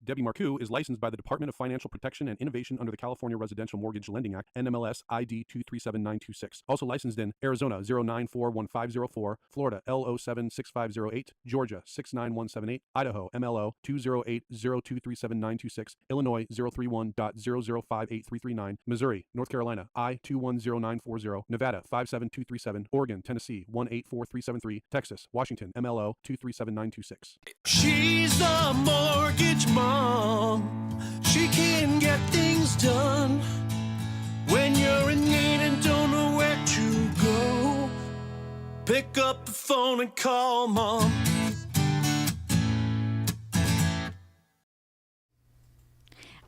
Debbie Marcoux is licensed by the Department of Financial Protection and Innovation under the California Residential Mortgage Lending Act, NMLS ID 237926. Also licensed in Arizona 0941504, Florida L076508, Georgia 69178, Idaho MLO 208023796, Illinois 031.0058339, Missouri, North Carolina I210940, Nevada 57237, Oregon, Tennessee 184373, Texas, Washington MLO 237926. She's the mortgage mom. She can get things done when you're in need and don't know where to go. Pick up the phone and call mom.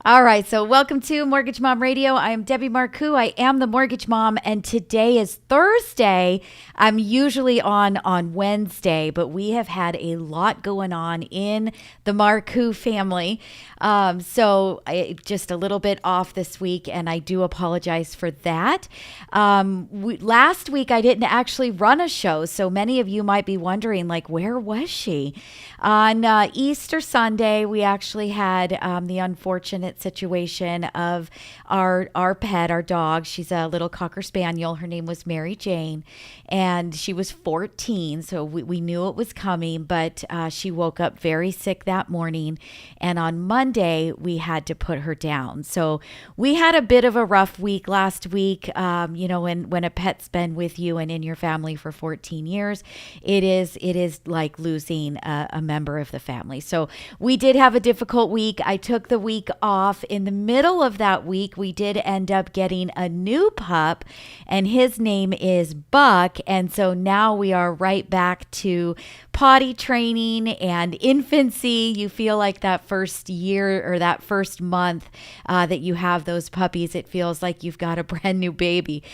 All right, so welcome to Mortgage Mom Radio. I am Debbie Marcoux. I am the Mortgage Mom, and today is Thursday. I'm usually on Wednesday, but we have had a lot going on in the Marcoux family. So just a little bit off this week, and I do apologize for that. Last week, I didn't actually run a show, so many of you might be wondering, like, where was she? On Easter Sunday, we actually had the unfortunate situation of our pet, our dog. She's a little Cocker Spaniel. Her name was Mary Jane, and she was 14, so we knew it was coming, but she woke up very sick that morning, and on Monday, we had to put her down. So we had a bit of a rough week last week. When a pet's been with you and in your family for 14 years, it is like losing a member of the family. So we did have a difficult week. I took the week off. In the middle of that week, we did end up getting a new pup, and his name is Buck. And so now we are right back to potty training and infancy. You feel like that first year or that first month that you have those puppies, it feels like you've got a brand new baby.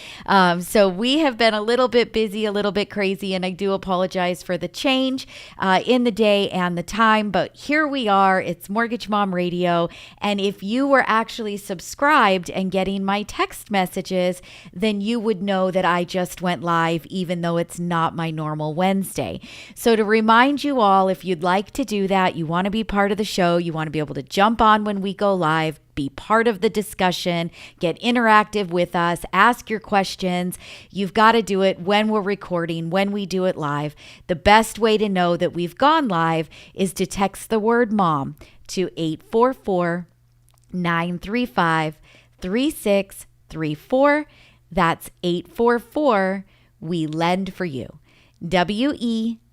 So we have been a little bit busy, a little bit crazy, and I do apologize for the change in the day and the time, but here we are. It's Mortgage Mom Radio, and if you were actually subscribed and getting my text messages, then you would know that I just went live, even though it's not my normal Wednesday. So to remind you all, if you'd like to do that, you want to be part of the show, you want to be able to jump on when we go live, be part of the discussion, get interactive with us, ask your questions. You've got to do it when we're recording, when we do it live. The best way to know that we've gone live is to text the word mom to 844-935-3634. That's 844 We Lend for You. WELEND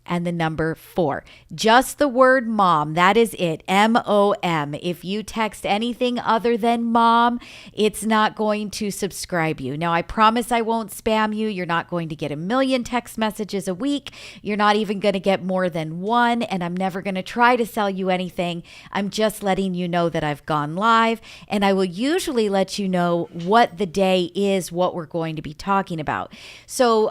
and the number 4. Just the word mom. That is it. MOM. If you text anything other than mom, it's not going to subscribe you. Now, I promise I won't spam you. You're not going to get a million text messages a week. You're not even going to get more than one. And I'm never going to try to sell you anything. I'm just letting you know that I've gone live. And I will usually let you know what the day is, what we're going to be talking about. So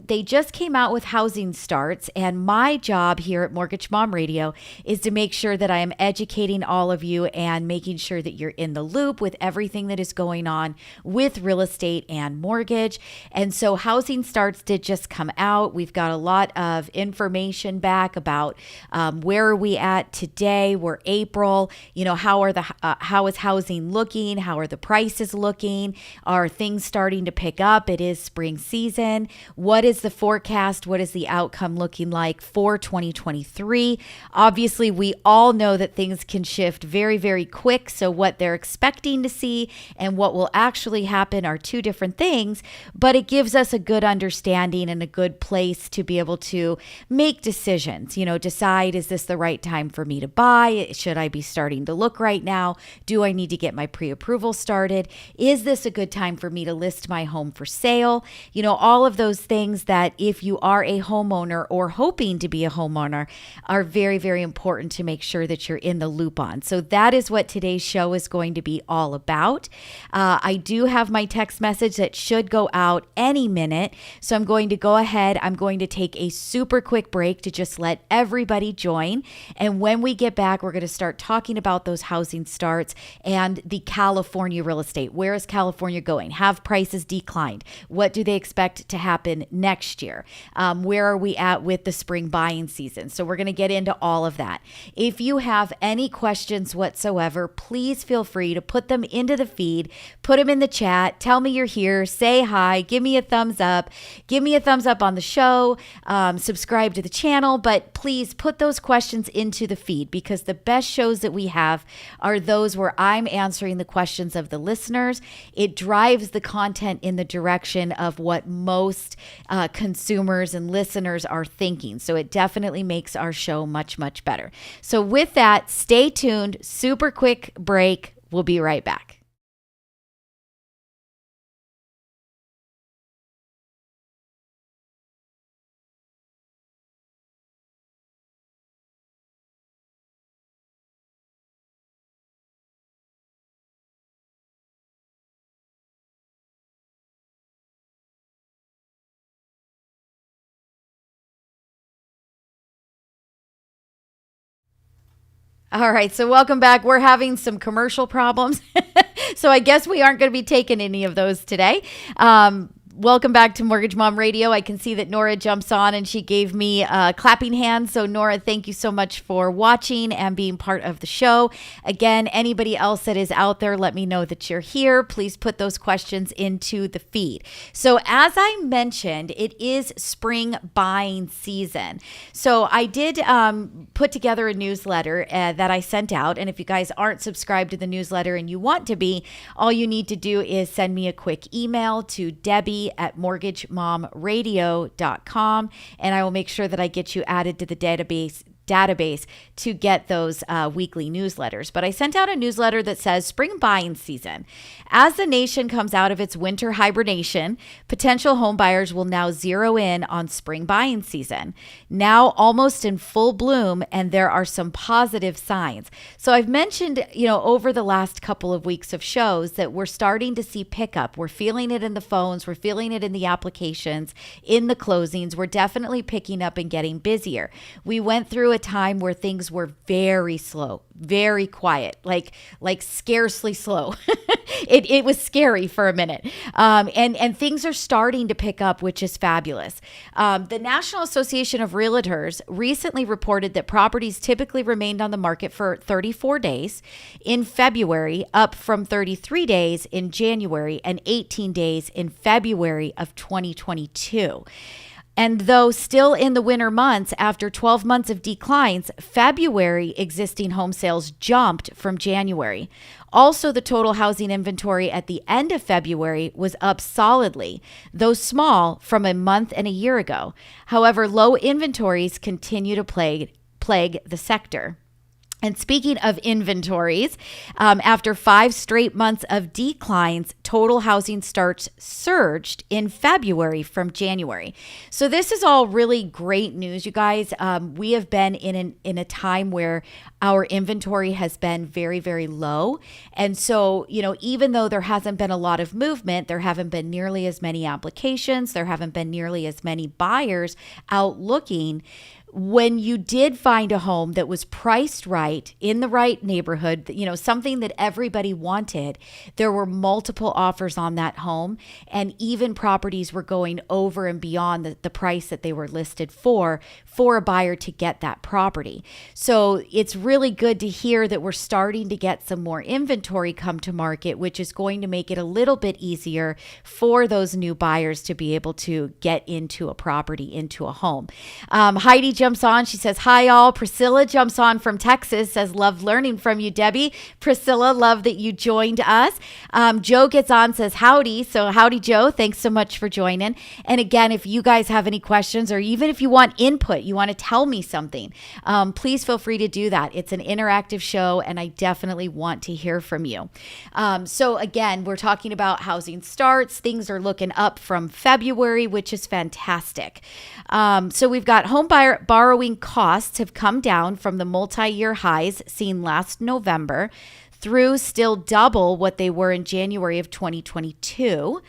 they just came out with housing starts, and my job here at Mortgage Mom Radio is to make sure that I am educating all of you and making sure that you're in the loop with everything that is going on with real estate and mortgage. And so housing starts did just come out. We've got a lot of information back about where are we at today. We're April. How is housing looking? How are the prices looking? Are things starting to pick up? It is spring season. What is the forecast? What is the outcome looking like for 2023? Obviously, we all know that things can shift very, very quick. So what they're expecting to see and what will actually happen are two different things, but it gives us a good understanding and a good place to be able to make decisions. Decide, is this the right time for me to buy? Should I be starting to look right now? Do I need to get my pre-approval started? Is this a good time for me to list my home for sale? All of those things that if you are a homeowner or hoping to be a homeowner are very, very important to make sure that you're in the loop on. So that is what today's show is going to be all about. I do have my text message that should go out any minute. So I'm going to go ahead. I'm going to take a super quick break to just let everybody join. And when we get back, we're going to start talking about those housing starts and the California real estate. Where is California going? Have prices declined? What do they expect to happen next year? Where are we at with the spring buying season. So we're going to get into all of that. If you have any questions whatsoever, please feel free to put them into the feed, put them in the chat, tell me you're here, say hi, give me a thumbs up, give me a thumbs up on the show, subscribe to the channel, but please put those questions into the feed, because the best shows that we have are those where I'm answering the questions of the listeners. It drives the content in the direction of what most consumers and listeners are thinking. So it definitely makes our show much, much better. So with that, stay tuned. Super quick break. We'll be right back. All right, so welcome back. We're having some commercial problems, so I guess we aren't going to be taking any of those today. Welcome back to Mortgage Mom Radio. I can see that Nora jumps on and she gave me clapping hands. So Nora, thank you so much for watching and being part of the show. Again, anybody else that is out there, let me know that you're here. Please put those questions into the feed. So as I mentioned, it is spring buying season. So I did put together a newsletter that I sent out. And if you guys aren't subscribed to the newsletter and you want to be, all you need to do is send me a quick email to Debbie@mortgagemomradio.com, and I will make sure that I get you added to the database to get those weekly newsletters. But I sent out a newsletter that says spring buying season. As the nation comes out of its winter hibernation, potential home buyers will now zero in on spring buying season, now almost in full bloom, and there are some positive signs. So I've mentioned, over the last couple of weeks of shows that we're starting to see pickup. We're feeling it in the phones. We're feeling it in the applications, in the closings. We're definitely picking up and getting busier. We went through a time where things were very slow, very quiet, like scarcely slow. It was scary for a minute. And things are starting to pick up, which is fabulous. The National Association of Realtors recently reported that properties typically remained on the market for 34 days in February, up from 33 days in January and 18 days in February of 2022. And though still in the winter months, after 12 months of declines, February existing home sales jumped from January. Also, the total housing inventory at the end of February was up solidly, though small from a month and a year ago. However, low inventories continue to plague the sector. And speaking of inventories, after 5 straight months of declines, total housing starts surged in February from January. So this is all really great news, you guys. We have been in a time where our inventory has been very, very low. And so, even though there hasn't been a lot of movement, there haven't been nearly as many applications, there haven't been nearly as many buyers out looking. When you did find a home that was priced right, in the right neighborhood, something that everybody wanted, there were multiple offers on that home, and even properties were going over and beyond the price that they were listed for a buyer to get that property. So it's really good to hear that we're starting to get some more inventory come to market, which is going to make it a little bit easier for those new buyers to be able to get into a property, into a home. Heidi jumps on. She says, hi, all. Priscilla jumps on from Texas, says, love learning from you, Debbie. Priscilla, love that you joined us. Joe gets on, says, howdy. So howdy, Joe. Thanks so much for joining. And again, if you guys have any questions, or even if you want input, you want to tell me something, please feel free to do that. It's an interactive show, and I definitely want to hear from you. So again, we're talking about housing starts. Things are looking up from February, which is fantastic. So we've got home borrowing costs have come down from the multi-year highs seen last November through still double what they were in January of 2022.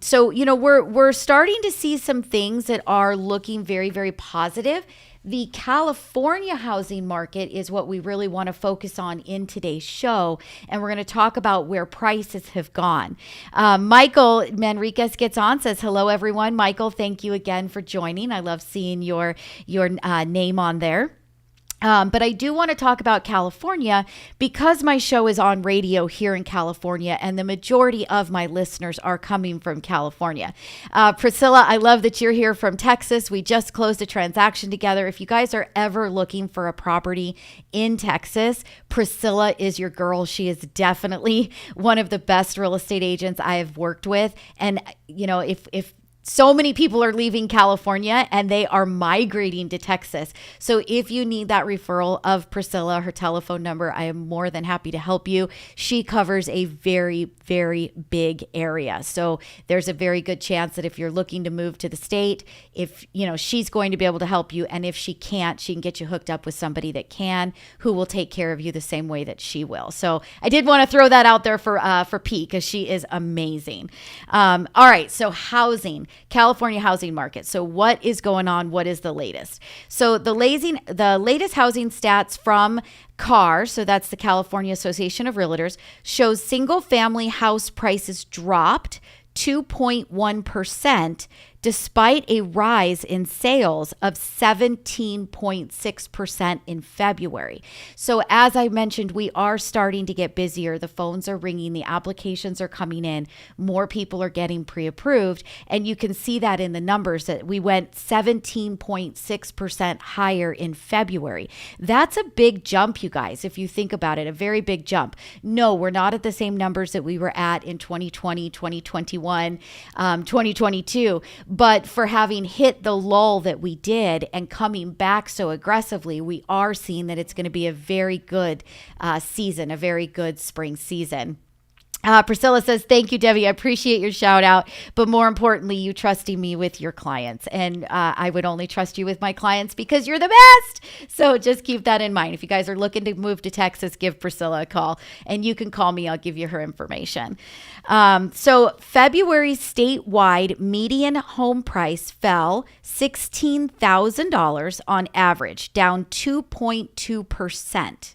So, we're starting to see some things that are looking very, very positive. The California housing market is what we really want to focus on in today's show. And we're going to talk about where prices have gone. Michael Manriquez gets on, says, hello, everyone. Michael, thank you again for joining. I love seeing your name on there. But I do want to talk about California because my show is on radio here in California and the majority of my listeners are coming from California. Priscilla, I love that you're here from Texas. We just closed a transaction together. If you guys are ever looking for a property in Texas, Priscilla is your girl. She is definitely one of the best real estate agents I have worked with. And, you know, if so many people are leaving California and they are migrating to Texas. So if you need that referral of Priscilla, her telephone number, I am more than happy to help you. She covers a very, very big area. So there's a very good chance that if you're looking to move to the state, if you know, she's going to be able to help you. And if she can't, she can get you hooked up with somebody that can, who will take care of you the same way that she will. So I did want to throw that out there for Pete because she is amazing. All right. So housing. California housing market. So what is going on? What is the latest? So the latest housing stats from CAR, so that's the California Association of Realtors, shows single family house prices dropped 2.1% despite a rise in sales of 17.6% in February. So as I mentioned, we are starting to get busier. The phones are ringing, the applications are coming in, more people are getting pre-approved, and you can see that in the numbers that we went 17.6% higher in February. That's a big jump, you guys, if you think about it, a very big jump. No, we're not at the same numbers that we were at in 2020, 2021, 2022. But for having hit the lull that we did and coming back so aggressively, we are seeing that it's going to be a very good season, a very good spring season. Priscilla says, thank you, Debbie. I appreciate your shout out, but more importantly, you trusting me with your clients. And I would only trust you with my clients because you're the best. So just keep that in mind. If you guys are looking to move to Texas, give Priscilla a call and you can call me. I'll give you her information. So February statewide median home price fell $16,000 on average, down 2.2%.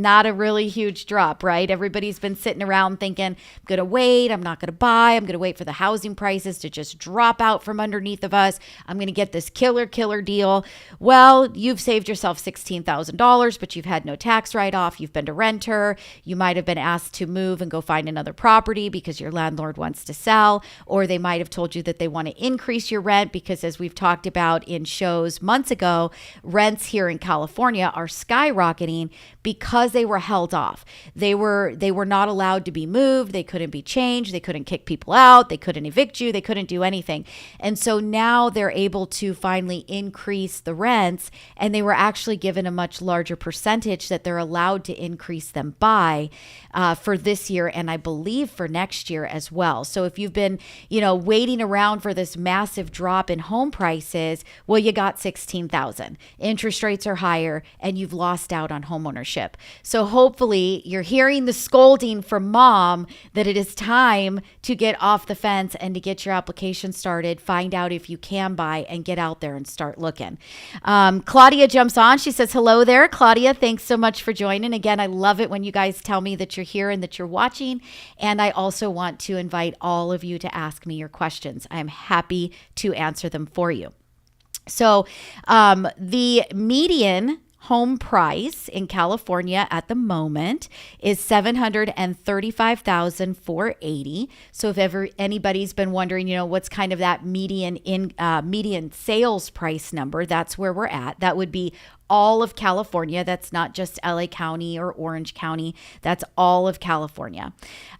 Not a really huge drop, right? Everybody's been sitting around thinking, I'm going to wait. I'm not going to buy. I'm going to wait for the housing prices to just drop out from underneath of us. I'm going to get this killer deal. Well, you've saved yourself $16,000, but you've had no tax write-off. You've been a renter. You might have been asked to move and go find another property because your landlord wants to sell, or they might have told you that they want to increase your rent because, as we've talked about in shows months ago, rents here in California are skyrocketing because they were held off. They were not allowed to be moved. They couldn't be changed. They couldn't kick people out. They couldn't evict you. They couldn't do anything. And so now they're able to finally increase the rents, and they were actually given a much larger percentage that they're allowed to increase them by for this year, and I believe for next year as well. So if you've been, waiting around for this massive drop in home prices, well, you got 16,000. Interest rates are higher, and you've lost out on homeownership. So hopefully you're hearing the scolding from mom that it is time to get off the fence and to get your application started, find out if you can buy, and get out there and start looking. Claudia jumps on. She says, hello there, Claudia. Thanks so much for joining. Again, I love it when you guys tell me that you're here and that you're watching. And I also want to invite all of you to ask me your questions. I'm happy to answer them for you. So the median home price in California at the moment is $735,480. So if ever anybody's been wondering, what's kind of that median sales price number, that's where we're at. That would be all of California. That's not just LA County or Orange County. That's all of California.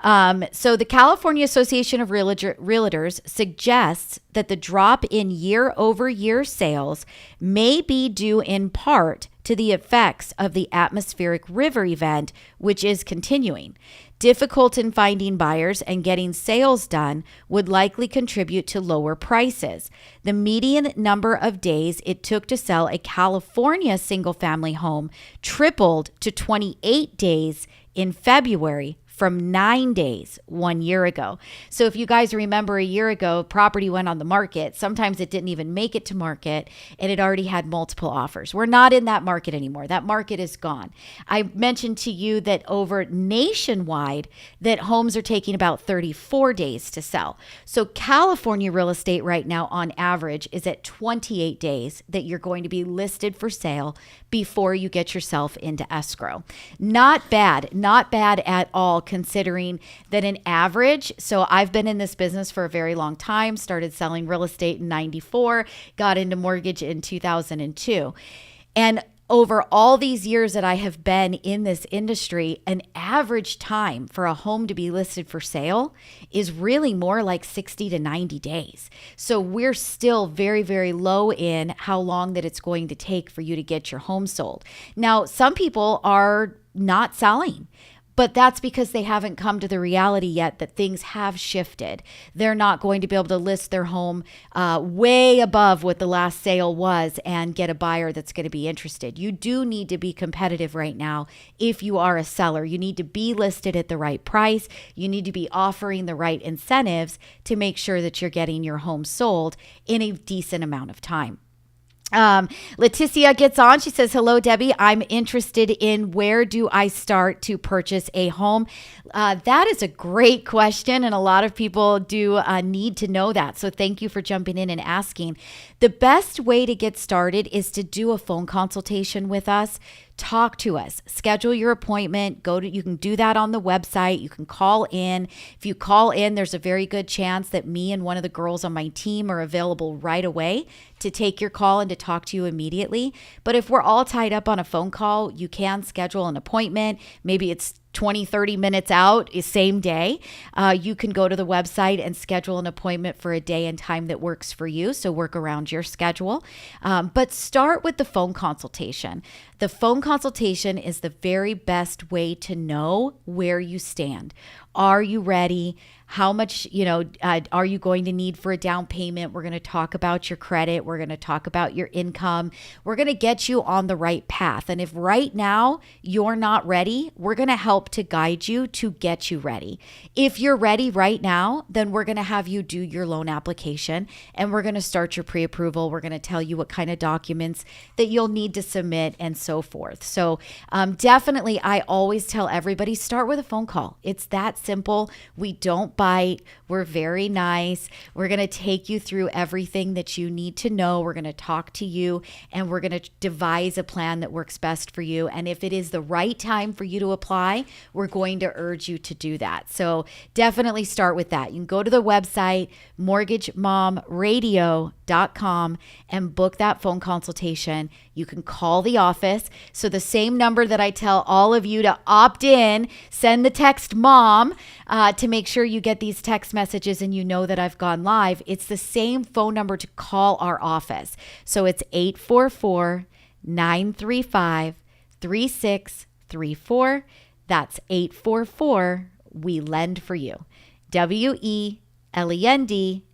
So the California Association of Realtors suggests that the drop in year-over-year sales may be due in part to the effects of the atmospheric river event, which is continuing. Difficult in finding buyers and getting sales done would likely contribute to lower prices. The median number of days it took to sell a California single-family home tripled to 28 days in February from 9 days 1 year ago. So if you guys remember a year ago, property went on the market. Sometimes it didn't even make it to market and it already had multiple offers. We're not in that market anymore. That market is gone. I mentioned to you that over nationwide, that homes are taking about 34 days to sell. So California real estate right now on average is at 28 days that you're going to be listed for sale before you get yourself into escrow. Not bad at all, considering that an average, so I've been in this business for a very long time, started selling real estate in 94, got into mortgage in 2002. And over all these years that I have been in this industry, an average time for a home to be listed for sale is really more like 60 to 90 days. So we're still very, very low in how long that it's going to take for you to get your home sold. Now, some people are not selling, but that's because they haven't come to the reality yet that things have shifted. They're not going to be able to list their home way above what the last sale was and get a buyer that's going to be interested. You do need to be competitive right now if you are a seller. You need to be listed at the right price. You need to be offering the right incentives to make sure that you're getting your home sold in a decent amount of time. Leticia gets on. She says, hello, Debbie. I'm interested in where do I start to purchase a home? That is a great question. And a lot of people do need to know that. So thank you for jumping in and asking. The best way to get started is to do a phone consultation with us. Talk to us, schedule your appointment, you can do that on the website. You can call in. If you call in, there's a very good chance that me and one of the girls on my team are available right away to take your call and to talk to you immediately. But if we're all tied up on a phone call, you can schedule an appointment. Maybe it's 20, 30 minutes out, same day. You can go to the website and schedule an appointment for a day and time that works for you. So work around your schedule. But start with the phone consultation. The phone consultation is the very best way to know where you stand. Are you ready? How much, are you going to need for a down payment? We're going to talk about your credit. We're going to talk about your income. We're going to get you on the right path. And if right now you're not ready, we're going to help to guide you to get you ready. If you're ready right now, then we're going to have you do your loan application and we're going to start your pre-approval. We're going to tell you what kind of documents that you'll need to submit and so forth. So definitely, I always tell everybody, start with a phone call. It's that simple. We don't bite. We're very nice. We're going to take you through everything that you need to know. We're going to talk to you and we're going to devise a plan that works best for you. And if it is the right time for you to apply, we're going to urge you to do that. So definitely start with that. You can go to the website, mortgagemomradio.com, and book that phone consultation. You can call the office. So the same number that I tell all of you to opt in, send the text MOM to make sure you get these text messages and you know that I've gone live. It's the same phone number to call our office. So it's 844-935-3634. That's 844 We Lend for You. WELEND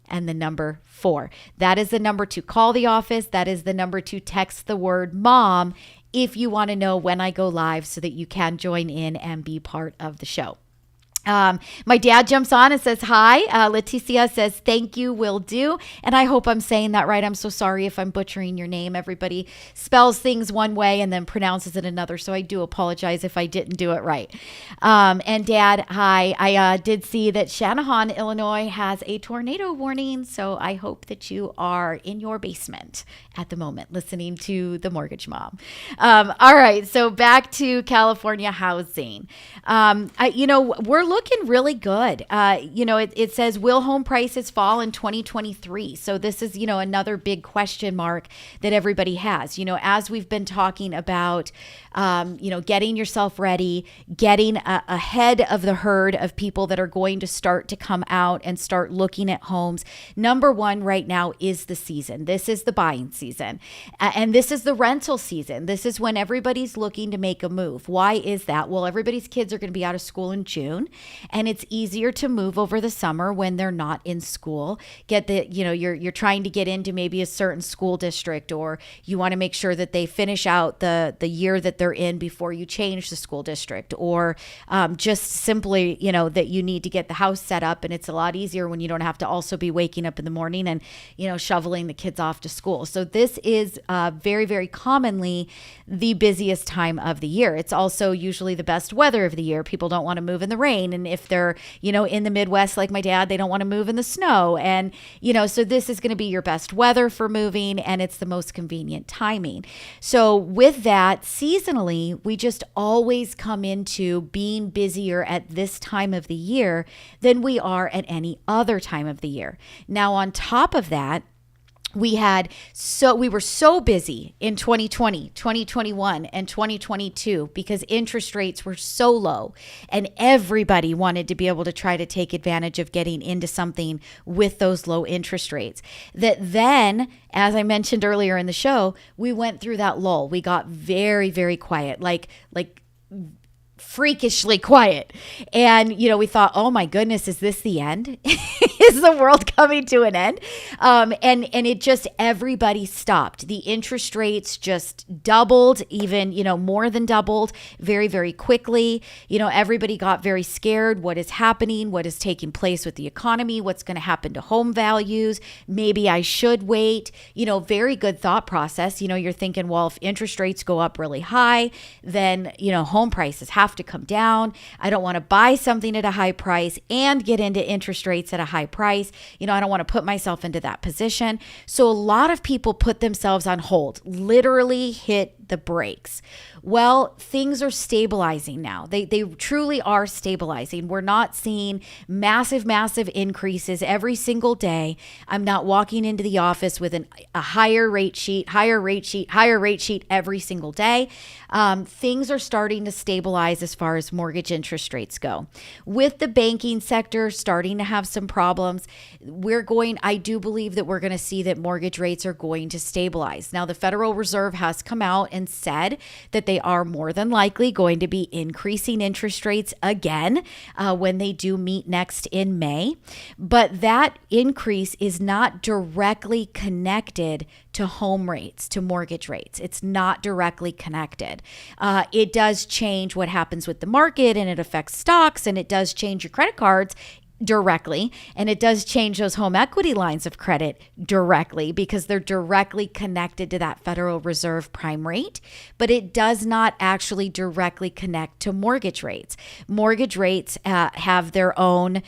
and the number 4. That is the number to call the office. That is the number to text the word MOM if you want to know when I go live so that you can join in and be part of the show. My dad jumps on and says, hi. Leticia says, thank you, will do. And I hope I'm saying that right. I'm so sorry if I'm butchering your name. Everybody spells things one way and then pronounces it another. So I do apologize if I didn't do it right. And Dad, hi. I did see that Channahon, Illinois has a tornado warning. So I hope that you are in your basement at the moment listening to The Mortgage Mom. All right. So back to California housing. We're looking really good. It says, will home prices fall in 2023? So this is, another big question mark that everybody has, as we've been talking about, getting yourself ready, getting ahead of the herd of people that are going to start to come out and start looking at homes. Number one right now is the season. This is the buying season. And this is the rental season. This is when everybody's looking to make a move. Why is that? Well, everybody's kids are going to be out of school in June. and it's easier to move over the summer when they're not in school. Get the, you're trying to get into maybe a certain school district, or you want to make sure that they finish out the year that they're in before you change the school district, or just simply, that you need to get the house set up, and it's a lot easier when you don't have to also be waking up in the morning and, shoveling the kids off to school. So this is very, very commonly the busiest time of the year. It's also usually the best weather of the year. People don't want to move in the rain. And if they're, in the Midwest, like my dad, they don't want to move in the snow. And, so this is going to be your best weather for moving, and it's the most convenient timing. So with that, seasonally, we just always come into being busier at this time of the year than we are at any other time of the year. Now, on top of that, we were so busy in 2020, 2021, and 2022 because interest rates were so low, and everybody wanted to be able to try to take advantage of getting into something with those low interest rates. That then, as I mentioned earlier in the show, we went through that lull. We got very, very quiet, like freakishly quiet. And, we thought, oh my goodness, is this the end? Is the world coming to an end? And it just, everybody stopped. The interest rates just doubled, even, more than doubled very, very quickly. Everybody got very scared. What is happening? What is taking place with the economy? What's going to happen to home values? Maybe I should wait. Very good thought process. You're thinking, well, if interest rates go up really high, then, home prices have to come down. I don't want to buy something at a high price and get into interest rates at a high price. I don't want to put myself into that position. So a lot of people put themselves on hold, literally hit the brakes. Well, things are stabilizing now. They truly are stabilizing. We're not seeing massive increases every single day. I'm not walking into the office with a higher rate sheet every single day. Things are starting to stabilize as far as mortgage interest rates go. With the banking sector starting to have some problems, I do believe that we're going to see that mortgage rates are going to stabilize. Now, the Federal Reserve has come out and said that they are more than likely going to be increasing interest rates again when they do meet next in May. But that increase is not directly connected to home rates, to mortgage rates. It's not directly connected. It does change what happens with the market, and it affects stocks, and it does change your credit cards directly, and it does change those home equity lines of credit directly because they're directly connected to that Federal Reserve prime rate, but it does not actually directly connect to mortgage rates. Mortgage rates have their own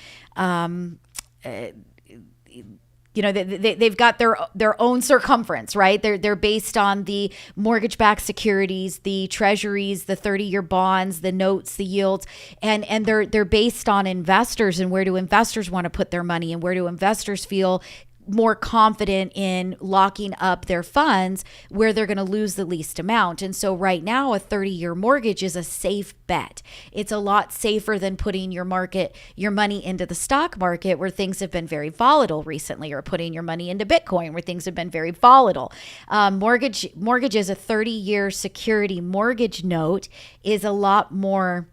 they've got their own circumference, right? They're based on the mortgage-backed securities, the treasuries, the 30-year bonds, the notes, the yields, and they're based on investors and where do investors want to put their money and where do investors feel more confident in locking up their funds where they're going to lose the least amount. And so right now, a 30-year mortgage is a safe bet. It's a lot safer than putting your money into the stock market where things have been very volatile recently, or putting your money into Bitcoin where things have been very volatile. Mortgage is a 30-year security mortgage note is a lot more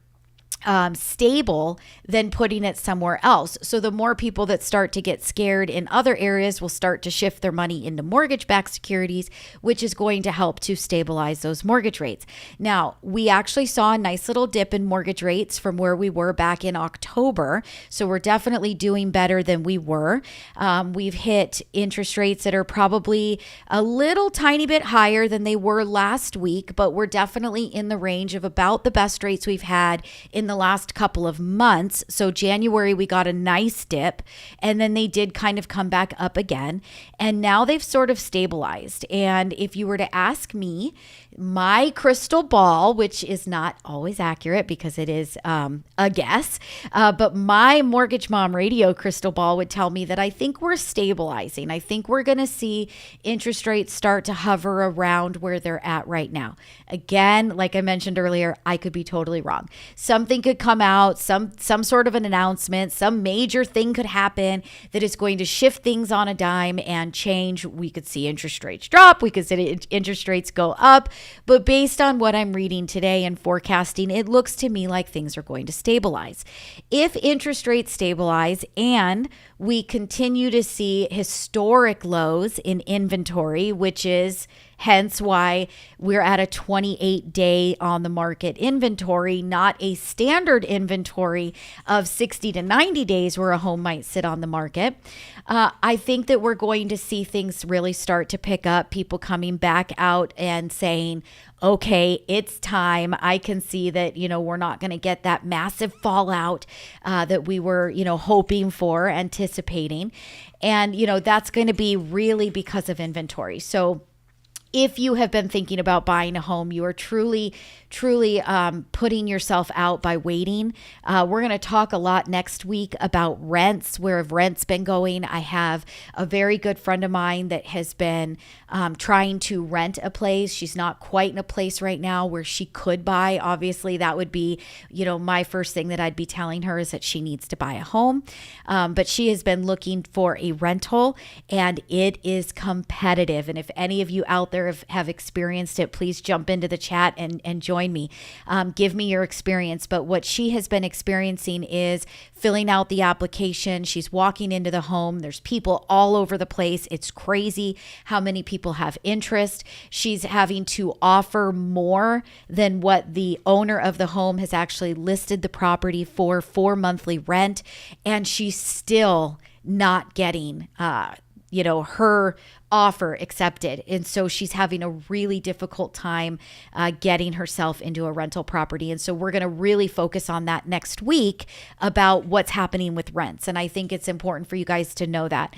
stable than putting it somewhere else. So the more people that start to get scared in other areas will start to shift their money into mortgage-backed securities, which is going to help to stabilize those mortgage rates. Now, we actually saw a nice little dip in mortgage rates from where we were back in October. So we're definitely doing better than we were. We've hit interest rates that are probably a little tiny bit higher than they were last week, but we're definitely in the range of about the best rates we've had in the last couple of months. So January, we got a nice dip, and then they did kind of come back up again. And now they've sort of stabilized. And if you were to ask me, my crystal ball, which is not always accurate because it is a guess, but my Mortgage Mom Radio crystal ball would tell me that I think we're stabilizing. I think we're going to see interest rates start to hover around where they're at right now. Again, like I mentioned earlier, I could be totally wrong. Something could come out, some sort of an announcement, some major thing could happen that is going to shift things on a dime and change. We could see interest rates drop, we could see interest rates go up, but based on what I'm reading today and forecasting, it looks to me like things are going to stabilize. If interest rates stabilize and we continue to see historic lows in inventory, which is hence why we're at a 28-day on the market inventory, not a standard inventory of 60 to 90 days where a home might sit on the market. I think that we're going to see things really start to pick up, people coming back out and saying, okay, it's time. I can see that, we're not going to get that massive fallout that we were, hoping for, anticipating. And, that's going to be really because of inventory. So if you have been thinking about buying a home, you are truly putting yourself out by waiting. We're going to talk a lot next week about rents. Where have rents been going? I have a very good friend of mine that has been trying to rent a place. She's not quite in a place right now where she could buy. Obviously, that would be, my first thing that I'd be telling her is that she needs to buy a home. But she has been looking for a rental, and it is competitive. And if any of you out there have experienced it, please jump into the chat and join me. Give me your experience. But what she has been experiencing is filling out the application. She's walking into the home. There's people all over the place. It's crazy how many people have interest. She's having to offer more than what the owner of the home has actually listed the property for monthly rent. And she's still not getting, her offer accepted. And so she's having a really difficult time getting herself into a rental property. And so we're going to really focus on that next week about what's happening with rents. And I think it's important for you guys to know that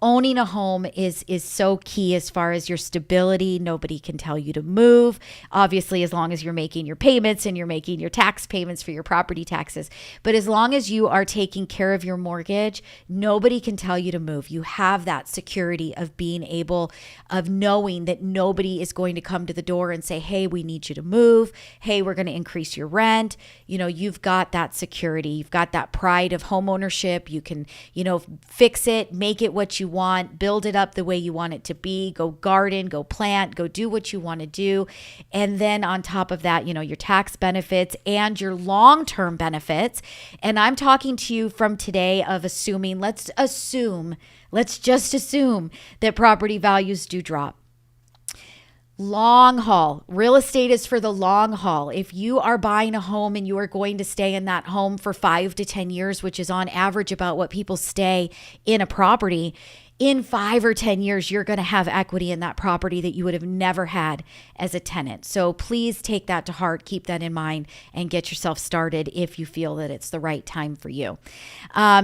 owning a home is so key as far as your stability. Nobody can tell you to move, obviously, as long as you're making your payments and you're making your tax payments for your property taxes. But as long as you are taking care of your mortgage, nobody can tell you to move. You have that security of being able of knowing that nobody is going to come to the door and say, hey, we need you to move. Hey, we're going to increase your rent. You've got that security. You've got that pride of home ownership. You can, fix it, make it what you want, build it up the way you want it to be, go garden, go plant, go do what you want to do. And then on top of that, your tax benefits and your long-term benefits. And I'm talking to you from today of assuming, let's just assume that property values do drop. Long haul. Real estate is for the long haul. If you are buying a home and you are going to stay in that home for 5 to 10 years, which is on average about what people stay in a property, in 5 or 10 years, you're going to have equity in that property that you would have never had as a tenant. So please take that to heart, keep that in mind, and get yourself started if you feel that it's the right time for you.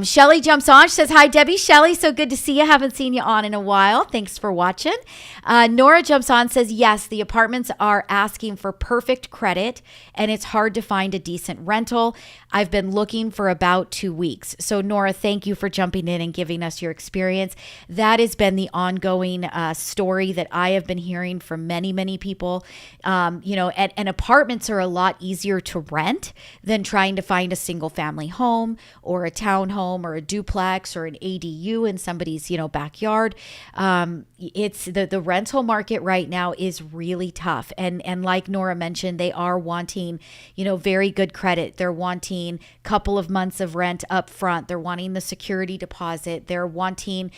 Shelly jumps on. She says, hi, Debbie. Shelly, so good to see you. Haven't seen you on in a while. Thanks for watching. Nora jumps on, says, yes, the apartments are asking for perfect credit, and it's hard to find a decent rental. I've been looking for about 2 weeks. So Nora, thank you for jumping in and giving us your experience. That has been the ongoing story that I have been hearing from many, many people. And apartments are a lot easier to rent than trying to find a single family home or a townhome or a duplex or an ADU in somebody's, backyard. It's the rental market right now is really tough. And like Nora mentioned, they are wanting, very good credit. They're wanting a couple of months of rent up front. They're wanting the security deposit. They're wanting,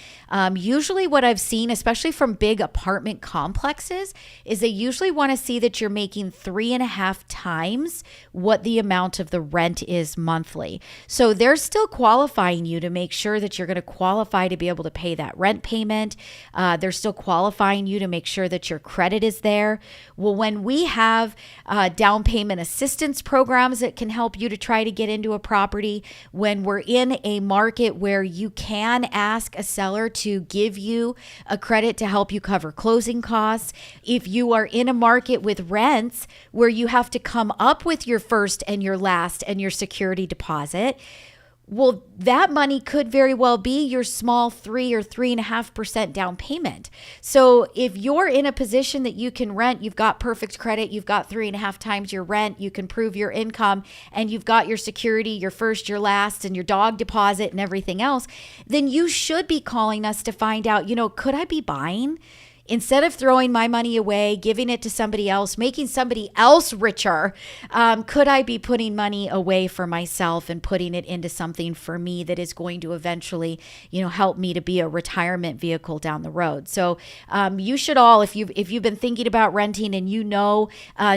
usually what I've seen, especially from big apartment complexes, is they usually want to see that you're making 3.5 times what the amount of the rent is monthly. So they're still qualifying you to make sure that you're going to qualify to be able to pay that rent payment. They're still qualifying you to make sure that your credit is there. Well, when we have down payment assistance programs that can help you to try to get into a property, when we're in a market where you can ask a seller to give you a credit to help you cover closing costs, if you are in a market with rents where you have to come up with your first and your last and your security deposit, Well, that money could very well be your small 3 or 3.5% down payment. So if you're in a position that you can rent, you've got perfect credit, you've got 3.5 times your rent, you can prove your income, and you've got your security, your first, your last, and your dog deposit and everything else, then you should be calling us to find out, could I be buying? Instead of throwing my money away, giving it to somebody else, making somebody else richer, could I be putting money away for myself and putting it into something for me that is going to eventually, help me to be a retirement vehicle down the road? So you should all, if you've been thinking about renting and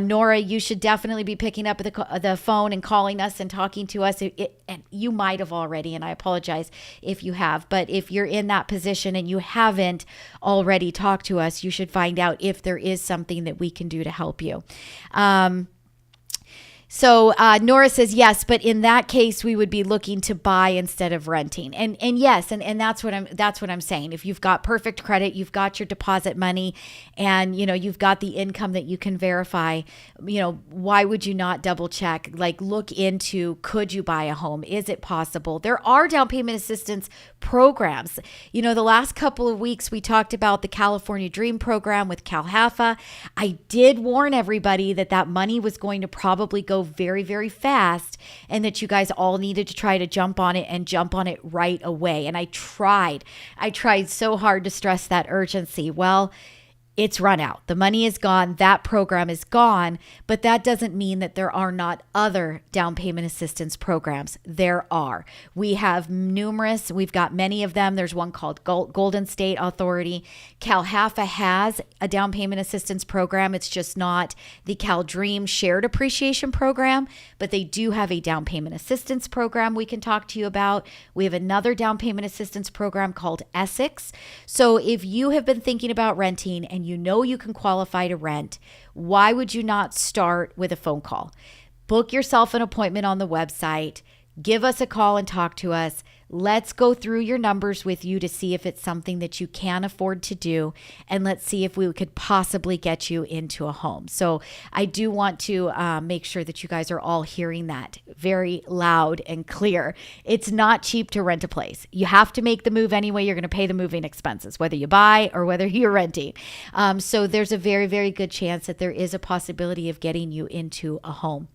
Nora, you should definitely be picking up the phone and calling us and talking to us. And you might have already, and I apologize if you have, but if you're in that position and you haven't already talked to us, you should find out if there is something that we can do to help you. So Nora says, yes, but in that case, we would be looking to buy instead of renting. And yes, and that's what I'm saying. If you've got perfect credit, you've got your deposit money, and you've got the income that you can verify, why would you not double check? Like, look into, could you buy a home? Is it possible? There are down payment assistance programs. The last couple of weeks we talked about the California Dream program with CalHFA. I did warn everybody that money was going to probably go very, very fast, and that you guys all needed to try to jump on it right away. And I tried so hard to stress that urgency. Well, it's run out. The money is gone. That program is gone, but that doesn't mean that there are not other down payment assistance programs. There are. We have numerous. We've got many of them. There's one called Golden State Authority. CalHFA has a down payment assistance program. It's just not the Cal Dream Shared Appreciation Program, but they do have a down payment assistance program we can talk to you about. We have another down payment assistance program called Essex. So if you have been thinking about renting and you can qualify to rent, why would you not start with a phone call? Book yourself an appointment on the website. Give us a call and talk to us. Let's go through your numbers with you to see if it's something that you can afford to do. And let's see if we could possibly get you into a home. So I do want to make sure that you guys are all hearing that very loud and clear. It's not cheap to rent a place. You have to make the move anyway. You're going to pay the moving expenses, whether you buy or whether you're renting. So there's a very, very good chance that there is a possibility of getting you into a home.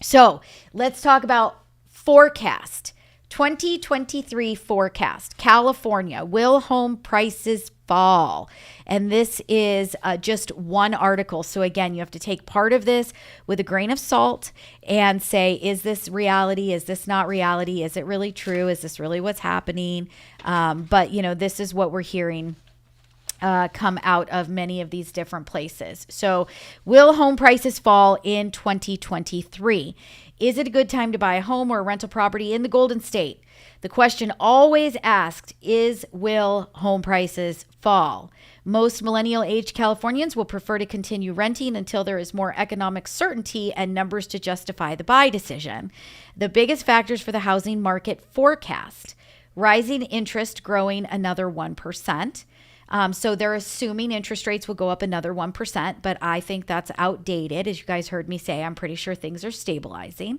So let's talk about forecast. 2023 forecast. California, will home prices fall? And this is just one article. So again, you have to take part of this with a grain of salt and say, is this reality? Is this not reality? Is it really true? Is this really what's happening? But this is what we're hearing come out of many of these different places. So will home prices fall in 2023? Is it a good time to buy a home or a rental property in the Golden State? The question always asked is, will home prices fall? Most millennial-age Californians will prefer to continue renting until there is more economic certainty and numbers to justify the buy decision. The biggest factors for the housing market forecast: rising interest growing another 1%. So they're assuming interest rates will go up another 1%, but I think that's outdated. As you guys heard me say, I'm pretty sure things are stabilizing.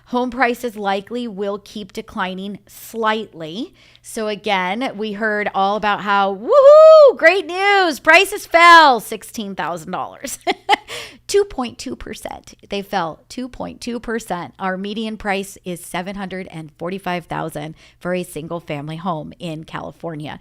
Home prices likely will keep declining slightly. So again, we heard all about how, woohoo, great news, prices fell $16,000. 2.2%. They fell 2.2%. Our median price is $745,000 for a single family home in California.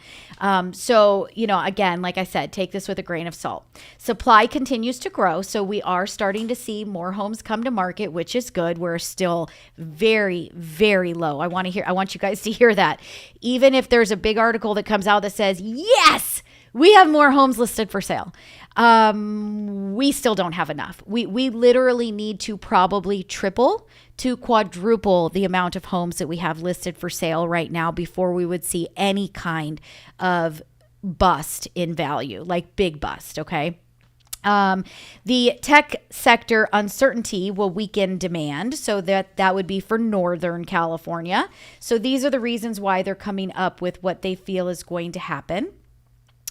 So, again, like I said, take this with a grain of salt. Supply continues to grow. So we are starting to see more homes come to market, which is good. We're still very, very low. I want you guys to hear that. Even if there's a big article that comes out that says, yes, we have more homes listed for sale, we still don't have enough. We literally need to probably triple to quadruple the amount of homes that we have listed for sale right now before we would see any kind of bust in value, like big bust, okay? The tech sector uncertainty will weaken demand. So that would be for Northern California. So these are the reasons why they're coming up with what they feel is going to happen.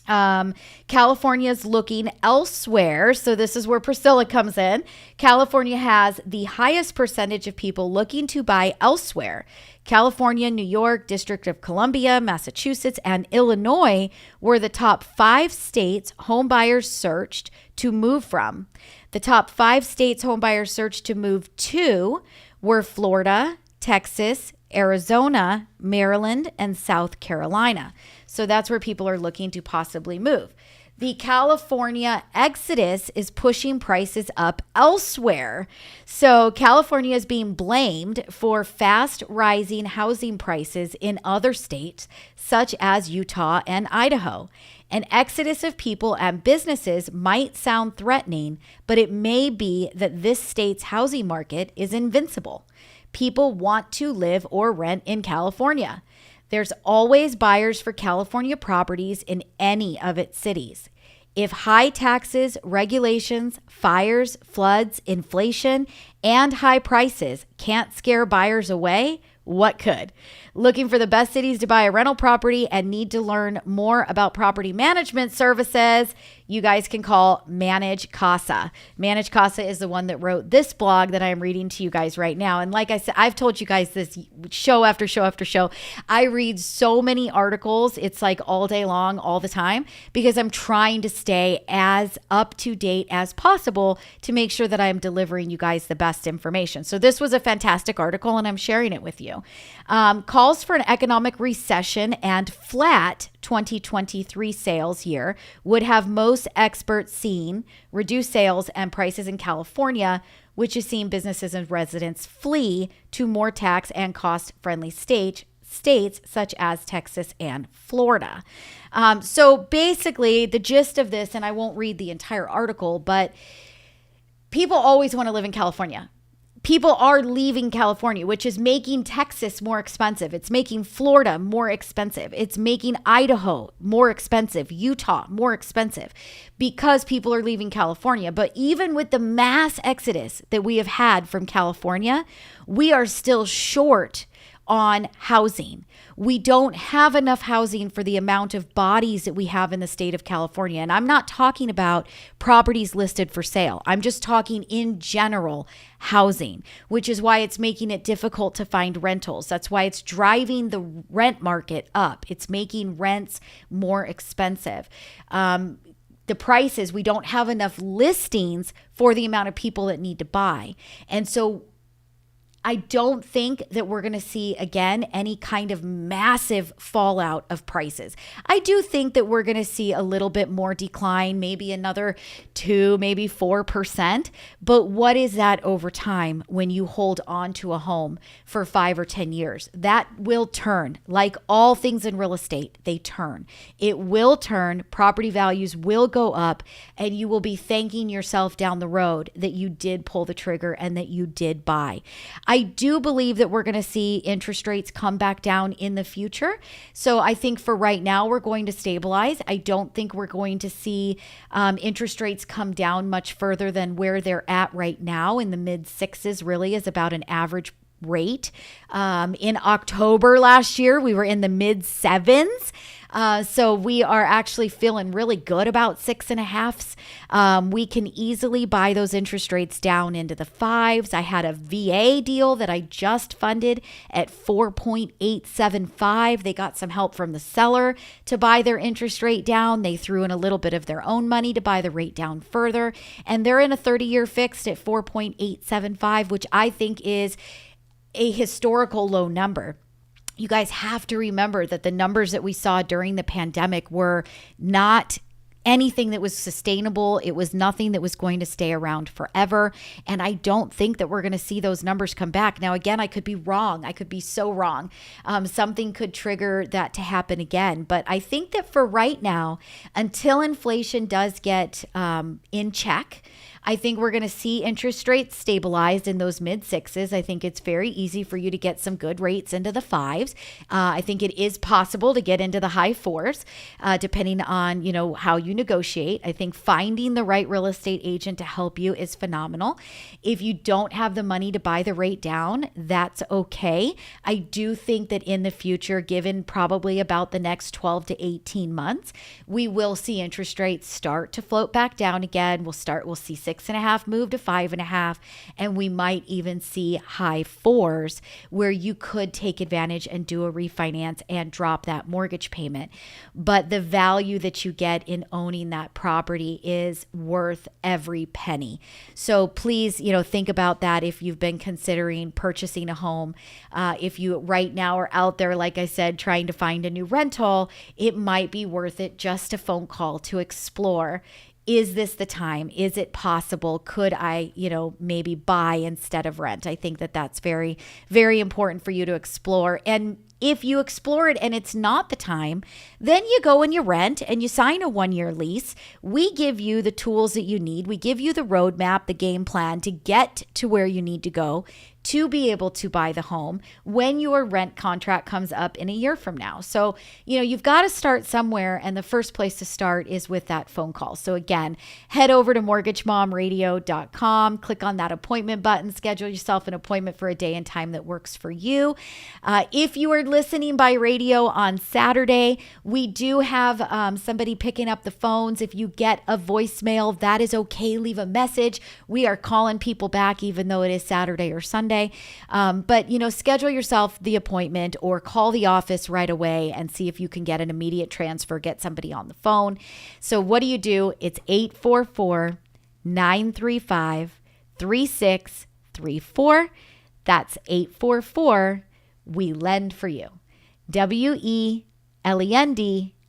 California's looking elsewhere. So this is where Priscilla comes in. California has the highest percentage of people looking to buy elsewhere. California, New York, District of Columbia, Massachusetts, and Illinois were the top 5 states home buyers searched to move from. The top 5 states home buyers searched to move to were Florida, Texas, Arizona, Maryland, and South Carolina. So that's where people are looking to possibly move. The California exodus is pushing prices up elsewhere. So California is being blamed for fast rising housing prices in other states, such as Utah and Idaho. An exodus of people and businesses might sound threatening, but it may be that this state's housing market is invincible. People want to live or rent in California. There's always buyers for California properties in any of its cities. If high taxes, regulations, fires, floods, inflation, and high prices can't scare buyers away, what could? Looking for the best cities to buy a rental property and need to learn more about property management services, you guys can call Manage Casa. Manage Casa is the one that wrote this blog that I'm reading to you guys right now. And like I said, I've told you guys this show after show after show. I read so many articles. It's like all day long, all the time, because I'm trying to stay as up to date as possible to make sure that I'm delivering you guys the best information. So this was a fantastic article and I'm sharing it with you. Calls for an economic recession and flat 2023 sales year would have most experts seen reduced sales and prices in California, which is seeing businesses and residents flee to more tax and cost-friendly states such as Texas and Florida. So basically, the gist of this, and I won't read the entire article, but people always want to live in California. People are leaving California, which is making Texas more expensive. It's making Florida more expensive. It's making Idaho more expensive, Utah more expensive because people are leaving California. But even with the mass exodus that we have had from California, we are still short on housing. We don't have enough housing for the amount of bodies that we have in the state of California. And I'm not talking about properties listed for sale. I'm just talking in general housing, which is why it's making it difficult to find rentals. That's why it's driving the rent market up. It's making rents more expensive. The prices, we don't have enough listings for the amount of people that need to buy. And so I don't think that we're going to see, again, any kind of massive fallout of prices. I do think that we're going to see a little bit more decline, maybe another 2, maybe 4%. But what is that over time when you hold on to a home for 5 or 10 years? That will turn. Like all things in real estate, they turn. It will turn. Property values will go up, and you will be thanking yourself down the road that you did pull the trigger and that you did buy. I do believe that we're going to see interest rates come back down in the future. So I think for right now, we're going to stabilize. I don't think we're going to see interest rates come down much further than where they're at right now. In the mid 6s really is about an average rate. In October last year, we were in the mid 7s. So we are actually feeling really good about 6.5s. We can easily buy those interest rates down into the 5s. I had a VA deal that I just funded at 4.875. They got some help from the seller to buy their interest rate down. They threw in a little bit of their own money to buy the rate down further. And they're in a 30-year fixed at 4.875, which I think is a historical low number. You guys have to remember that the numbers that we saw during the pandemic were not anything that was sustainable. It was nothing that was going to stay around forever. And I don't think that we're going to see those numbers come back. Now, again, I could be wrong. I could be so wrong. Something could trigger that to happen again. But I think that for right now, until inflation does get in check, I think we're going to see interest rates stabilized in those mid sixes. I think it's very easy for you to get some good rates into the fives. I think it is possible to get into the high fours, depending on, how you negotiate. I think finding the right real estate agent to help you is phenomenal. If you don't have the money to buy the rate down, that's okay. I do think that in the future, given probably about the next 12 to 18 months, we will see interest rates start to float back down again. We'll see 6.5 move to 5.5, and we might even see high fours where you could take advantage and do a refinance and drop that mortgage payment. But the value that you get in owning that property is worth every penny. So please, think about that if you've been considering purchasing a home. If you right now are out there, like I said, trying to find a new rental, it might be worth it just a phone call to explore. Is this the time? Is it possible? Could I, maybe buy instead of rent? I think that that's very, very important for you to explore. And if you explore it and it's not the time, then you go and you rent and you sign a 1-year lease. We give you the tools that you need. We give you the roadmap, the game plan to get to where you need to go to be able to buy the home when your rent contract comes up in a year from now. So, you've got to start somewhere, and the first place to start is with that phone call. So again, head over to mortgagemomradio.com, click on that appointment button, schedule yourself an appointment for a day and time that works for you. If you are listening by radio on Saturday, we do have somebody picking up the phones. If you get a voicemail, that is okay. Leave a message. We are calling people back even though it is Saturday or Sunday. But schedule yourself the appointment or call the office right away and see if you can get an immediate transfer, get somebody on the phone. So what do? It's 844-935-3634. That's 844 We Lend for You. WELEND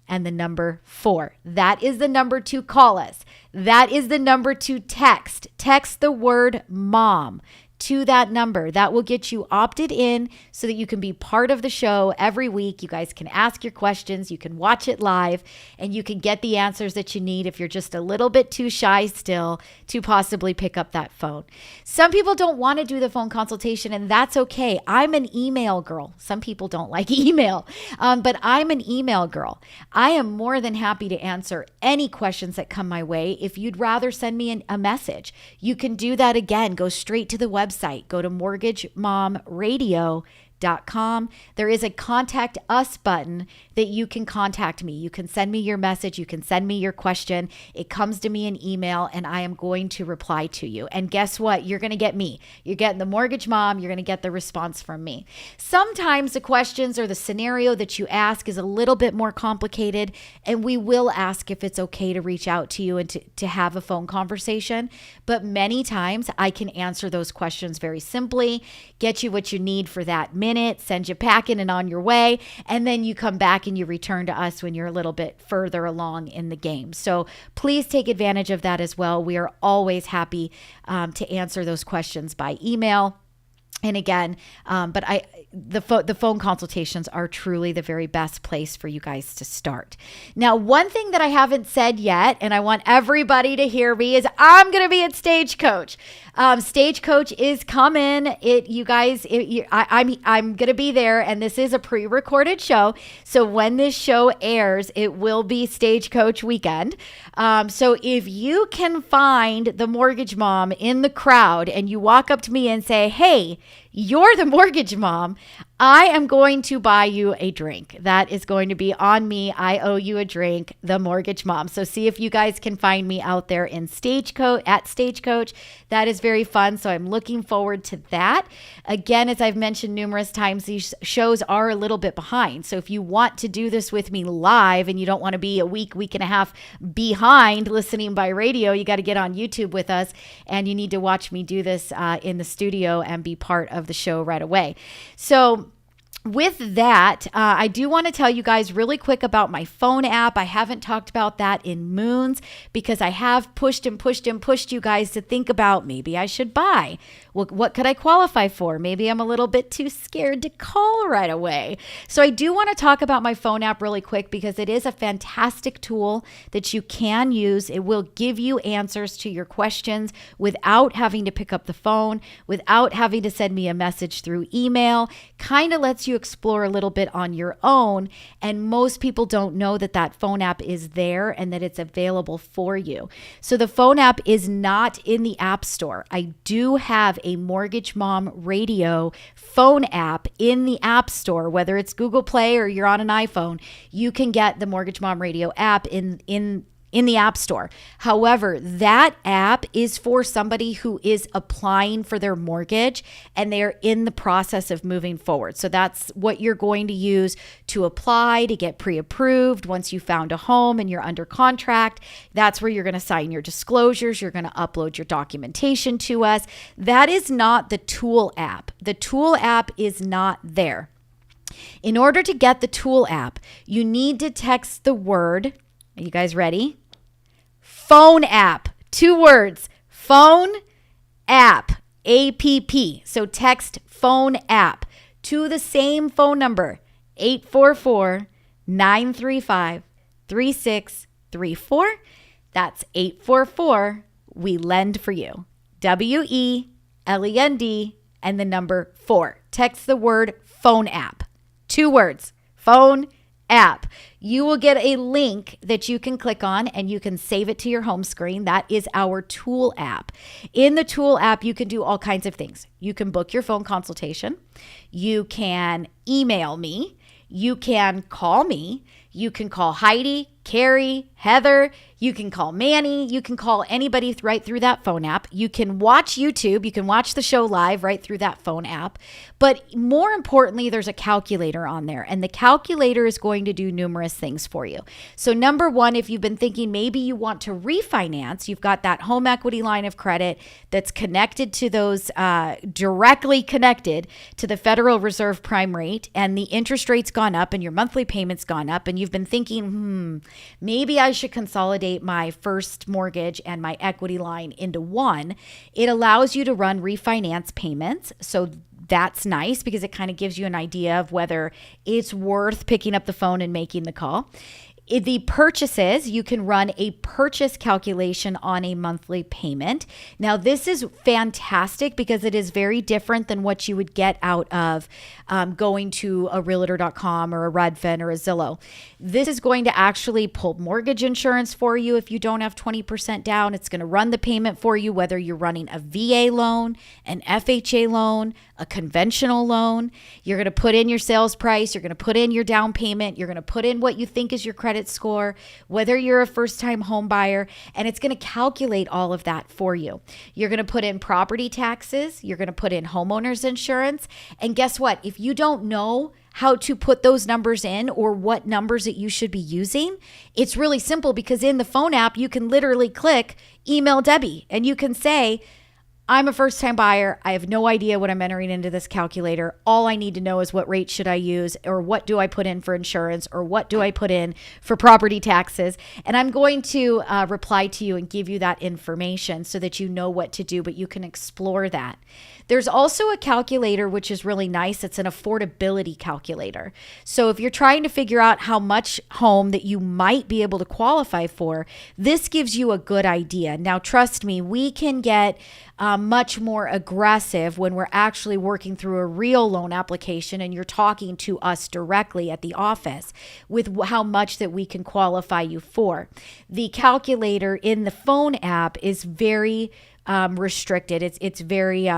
and the number 4. That is the number to call us. That is the number to text. Text the word mom to that number. That will get you opted in so that you can be part of the show every week. You guys can ask your questions, you can watch it live, and you can get the answers that you need if you're just a little bit too shy still to possibly pick up that phone. Some people don't want to do the phone consultation, and that's okay. I'm an email girl. Some people don't like email, but I'm an email girl. I am more than happy to answer any questions that come my way. If you'd rather send me a message, you can do that again. Go straight to the website. Go to mortgagemomradio.com. There is a contact us button that you can contact me. You can send me your message. You can send me your question. It comes to me in email and I am going to reply to you. And guess what? You're going to get me. You're getting the mortgage mom. You're going to get the response from me. Sometimes the questions or the scenario that you ask is a little bit more complicated, and we will ask if it's okay to reach out to you and to have a phone conversation. But many times I can answer those questions very simply, get you what you need for that minute, send you packing and on your way, and then you come back and you return to us when you're a little bit further along in the game. So please take advantage of that as well. We are always happy to answer those questions by email. And again, the phone consultations are truly the very best place for you guys to start. Now, one thing that I haven't said yet, and I want everybody to hear me, is I'm going to be at Stagecoach. Stagecoach is coming. I'm going to be there, and this is a pre-recorded show. So when this show airs, it will be Stagecoach weekend. So if you can find the mortgage mom in the crowd and you walk up to me and say, "Hey, you're the mortgage mom," I am going to buy you a drink. That is going to be on me. I owe you a drink, the mortgage mom. So see if you guys can find me out there in at Stagecoach. That is very fun. So I'm looking forward to that. Again, as I've mentioned numerous times, these shows are a little bit behind. So if you want to do this with me live and you don't want to be a week and a half behind listening by radio, you got to get on YouTube with us, and you need to watch me do this in the studio and be part of the show right away. So with that, I do want to tell you guys really quick about my phone app. I haven't talked about that in moons because I have pushed you guys to think about maybe I should buy. Well, what could I qualify for? Maybe I'm a little bit too scared to call right away. So I do want to talk about my phone app really quick because it is a fantastic tool that you can use. It will give you answers to your questions without having to pick up the phone, without having to send me a message through email. Kind of lets you explore a little bit on your own. And most people don't know that that phone app is there and that it's available for you. So the phone app is not in the App Store. I do have a Mortgage Mom Radio phone app in the App Store, whether it's Google Play or you're on an iPhone. You can get the Mortgage Mom Radio app in the App Store. However, that app is for somebody who is applying for their mortgage and they're in the process of moving forward. So that's what you're going to use to apply to get pre-approved. Once you found a home and you're under contract, that's where you're going to sign your disclosures. You're going to upload your documentation to us. That is not the Tool app. The Tool app is not there. In order to get the Tool app, you need to text the word, are you guys ready? Phone app, 2 words, phone app, APP. So text phone app to the same phone number, 844-935-3634. That's 844, we lend for you. WELEND and the number 4. Text the word phone app, 2 words, phone app. You will get a link that you can click on and you can save it to your home screen. That is our Tool app. In the Tool app, you can do all kinds of things. You can book your phone consultation. You can email me. You can call me. You can call Heidi, Carrie, Heather. You can call Manny. You can call anybody right through that phone app. You can watch YouTube. You can watch the show live right through that phone app. But more importantly, there's a calculator on there, and the calculator is going to do numerous things for you. So number one, if you've been thinking maybe you want to refinance, you've got that home equity line of credit that's connected to those, directly connected to the Federal Reserve prime rate, and the interest rate's gone up and your monthly payment's gone up, and you've been thinking, maybe I should consolidate my first mortgage and my equity line into one. It allows you to run refinance payments. So that's nice because it kind of gives you an idea of whether it's worth picking up the phone and making the call. The purchases, you can run a purchase calculation on a monthly payment. Now, this is fantastic because it is very different than what you would get out of going to a realtor.com or a Redfin or a Zillow. This is going to actually pull mortgage insurance for you if you don't have 20% down. It's going to run the payment for you, whether you're running a VA loan, an FHA loan, a conventional loan. You're going to put in your sales price. You're going to put in your down payment. You're going to put in what you think is your credit score, whether you're a first-time home buyer, and it's going to calculate all of that for you. You're going to put in property taxes. You're going to put in homeowners insurance. And guess what? If you don't know how to put those numbers in or what numbers that you should be using, it's really simple because in the phone app, you can literally click email Debbie and you can say, I'm a first-time buyer. I have no idea what I'm entering into this calculator. All I need to know is what rate should I use, or what do I put in for insurance, or what do I put in for property taxes. And I'm going to reply to you and give you that information so that you know what to do, but you can explore that. There's also a calculator, which is really nice. It's an affordability calculator. So if you're trying to figure out how much home that you might be able to qualify for, this gives you a good idea. Now, trust me, we can get much more aggressive when we're actually working through a real loan application and you're talking to us directly at the office with how much that we can qualify you for. The calculator in the phone app is very restricted. It's very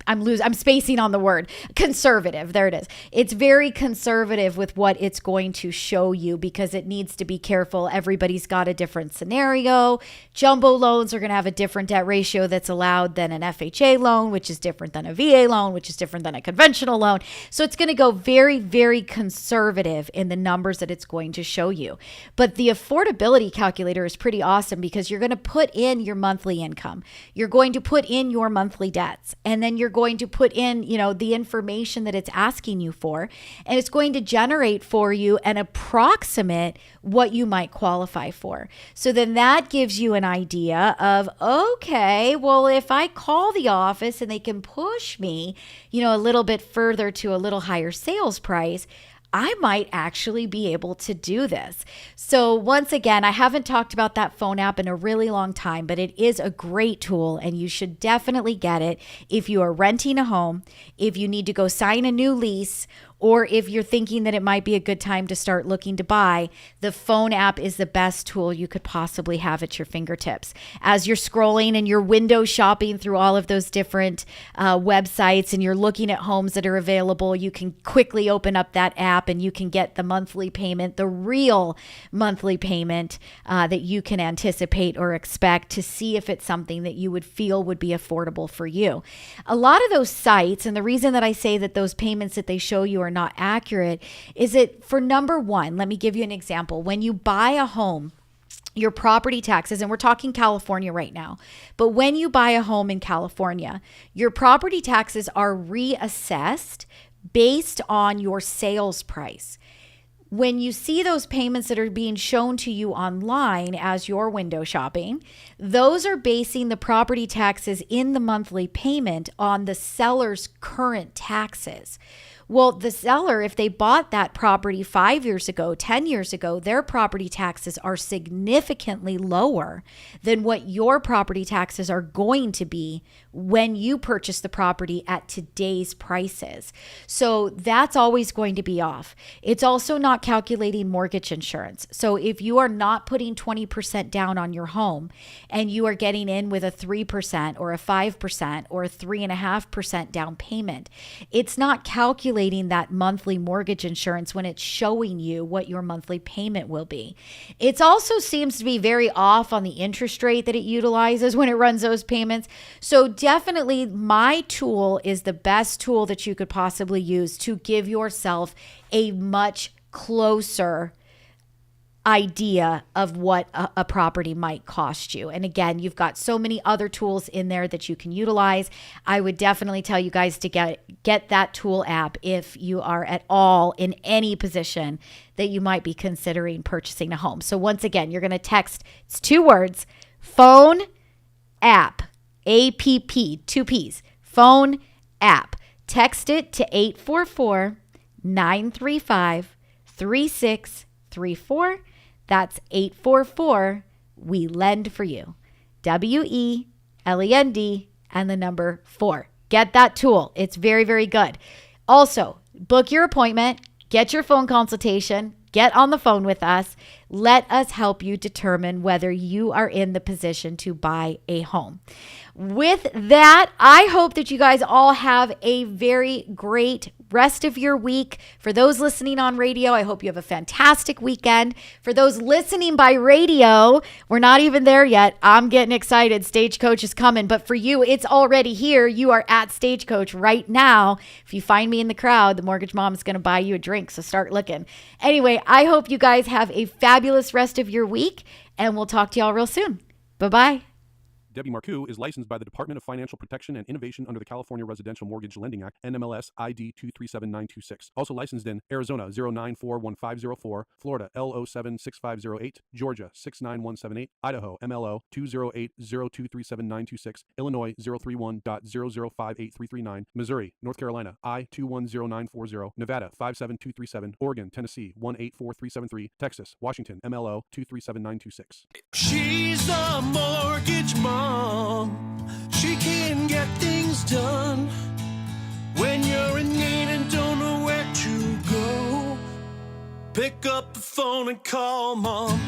I'm spacing on the word. Conservative. There it is. It's very conservative with what it's going to show you because it needs to be careful. Everybody's got a different scenario. Jumbo loans are going to have a different debt ratio that's allowed than an FHA loan, which is different than a VA loan, which is different than a conventional loan. So it's going to go very, very conservative in the numbers that it's going to show you. But the affordability calculator is pretty awesome because you're going to put in your monthly income. You're going to put in your monthly debts, and then you're you're going to put in, the information that it's asking you for, and it's going to generate for you an approximate what you might qualify for. So then that gives you an idea of, okay, well, if I call the office and they can push me, a little bit further to a little higher sales price, I might actually be able to do this. So once again, I haven't talked about that phone app in a really long time, but it is a great tool and you should definitely get it if you are renting a home, if you need to go sign a new lease, or if you're thinking that it might be a good time to start looking to buy. The phone app is the best tool you could possibly have at your fingertips. As you're scrolling and you're window shopping through all of those different websites and you're looking at homes that are available, you can quickly open up that app and you can get the monthly payment, the real monthly payment that you can anticipate or expect to see if it's something that you would feel would be affordable for you. A lot of those sites, and the reason that I say that those payments that they show you are not accurate is that, for number one, let me give you an example. When you buy a home, your property taxes, and we're talking California right now, but when you buy a home in California, your property taxes are reassessed based on your sales price. When you see those payments that are being shown to you online as you're window shopping, those are basing the property taxes in the monthly payment on the seller's current taxes. Well, the seller, if they bought that property 5 years ago, 10 years ago, their property taxes are significantly lower than what your property taxes are going to be when you purchase the property at today's prices. So that's always going to be off. It's also not calculating mortgage insurance. So if you are not putting 20% down on your home and you are getting in with a 3% or a 5% or a 3.5% down payment, it's not calculating that monthly mortgage insurance when it's showing you what your monthly payment will be. It also seems to be very off on the interest rate that it utilizes when it runs those payments. So definitely my tool is the best tool that you could possibly use to give yourself a much closer idea of what a property might cost you. And again, you've got so many other tools in there that you can utilize. I would definitely tell you guys to get that tool app if you are at all in any position that you might be considering purchasing a home. So once again, you're going to text, it's 2 words, phone app, APP, 2 P's, phone app. Text it to 844-935-3634. That's 844, we lend for you. WELEND and the number 4. Get that tool. It's very, very good. Also, book your appointment, get your phone consultation, get on the phone with us. Let us help you determine whether you are in the position to buy a home. With that, I hope that you guys all have a very great rest of your week. For those listening on radio, I hope you have a fantastic weekend. For those listening by radio, we're not even there yet. I'm getting excited. Stagecoach is coming. But for you, it's already here. You are at Stagecoach right now. If you find me in the crowd, the Mortgage Mom is going to buy you a drink. So start looking. Anyway, I hope you guys have a fabulous rest of your week, and we'll talk to y'all real soon. Bye-bye. Debbie Marcoux is licensed by the Department of Financial Protection and Innovation under the California Residential Mortgage Lending Act, NMLS ID 237926. Also licensed in Arizona 0941504, Florida L076508, Georgia 69178, Idaho MLO 208023796, Illinois 031.0058339, Missouri, North Carolina I210940, Nevada 57237, Oregon, Tennessee 184373, Texas, Washington MLO 237926. She's the mortgage mom. She can get things done when you're in need and don't know where to go. Pick up the phone and call Mom.